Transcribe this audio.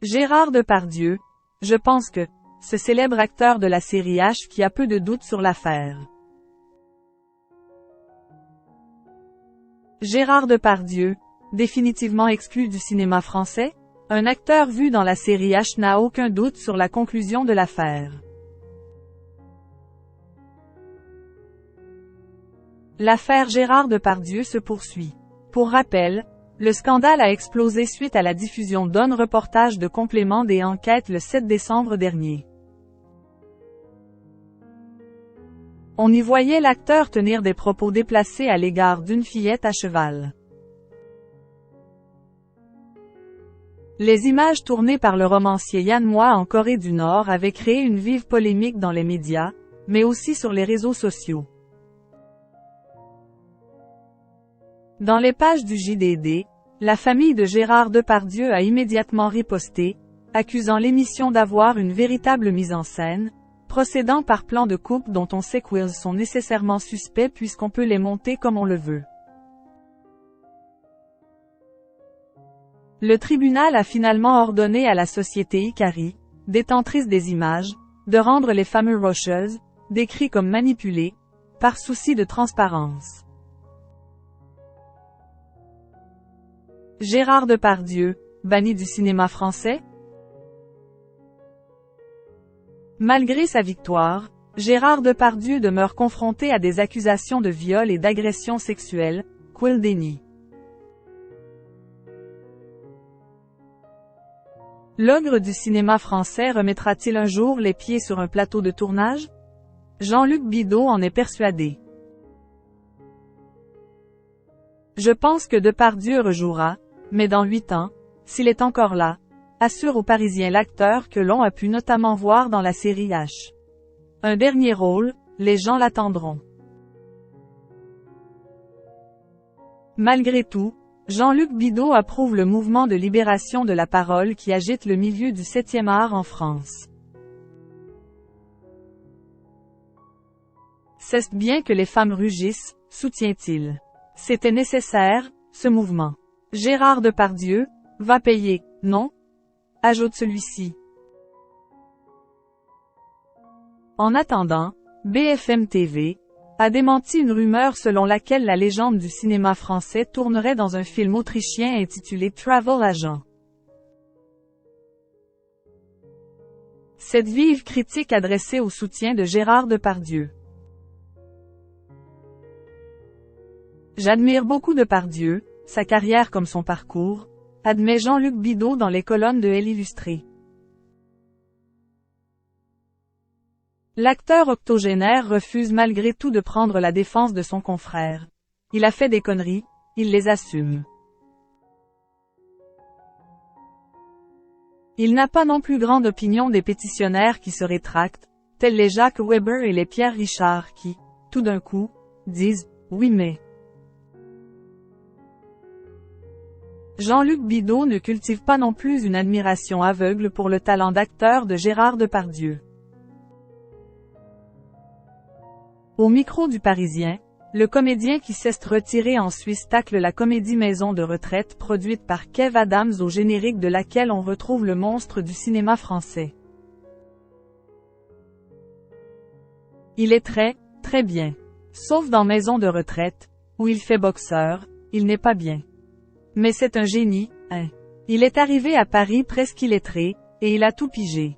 Gérard Depardieu, je pense que, ce célèbre acteur de la série H qui a peu de doute sur l'affaire. Gérard Depardieu, définitivement exclu du cinéma français, un acteur vu dans la série H n'a aucun doute sur la conclusion de l'affaire. L'affaire Gérard Depardieu se poursuit. Pour rappel, le scandale a explosé suite à la diffusion d'un reportage de complément des enquêtes le 7 décembre dernier. On y voyait l'acteur tenir des propos déplacés à l'égard d'une fillette à cheval. Les images tournées par le romancier Yann Moix en Corée du Nord avaient créé une vive polémique dans les médias, mais aussi sur les réseaux sociaux. Dans les pages du JDD, la famille de Gérard Depardieu a immédiatement riposté, accusant l'émission d'avoir une véritable mise en scène, procédant par plans de coupe dont on sait qu'ils sont nécessairement suspects puisqu'on peut les monter comme on le veut. Le tribunal a finalement ordonné à la société Ikari, détentrice des images, de rendre les fameux Rocheuses, décrits comme manipulés, par souci de transparence. Gérard Depardieu, banni du cinéma français? Malgré sa victoire, Gérard Depardieu demeure confronté à des accusations de viol et d'agression sexuelle, qu'il dénie. L'ogre du cinéma français remettra-t-il un jour les pieds sur un plateau de tournage? Jean-Luc Bidault en est persuadé. Je pense que Depardieu rejouera, mais dans 8 ans, s'il est encore là, assure aux Parisiens l'acteur que l'on a pu notamment voir dans la série H. Un dernier rôle, les gens l'attendront. Malgré tout, Jean-Luc Bidault approuve le mouvement de libération de la parole qui agite le milieu du 7e art en France. C'est bien que les femmes rugissent, soutient-il. C'était nécessaire, ce mouvement. Gérard Depardieu, va payer, non? Ajoute celui-ci. En attendant, BFM TV a démenti une rumeur selon laquelle la légende du cinéma français tournerait dans un film autrichien intitulé Travel Agent. Cette vive critique adressée au soutien de Gérard Depardieu. J'admire beaucoup Depardieu, sa carrière comme son parcours, admet Jean-Luc Bidault dans les colonnes de Elle Illustrée. L'acteur octogénaire refuse malgré tout de prendre la défense de son confrère. Il a fait des conneries, il les assume. Il n'a pas non plus grande opinion des pétitionnaires qui se rétractent, tels les Jacques Weber et les Pierre Richard qui, tout d'un coup, disent « oui mais ». Jean-Luc Bidault ne cultive pas non plus une admiration aveugle pour le talent d'acteur de Gérard Depardieu. Au micro du Parisien, le comédien qui s'est retiré en Suisse tacle la comédie Maison de retraite produite par Kev Adams au générique de laquelle on retrouve le monstre du cinéma français. Il est très bien. Sauf dans Maison de retraite, où il fait boxeur, il n'est pas bien. Mais c'est un génie, hein. Il est arrivé à Paris presque illettré, et il a tout pigé.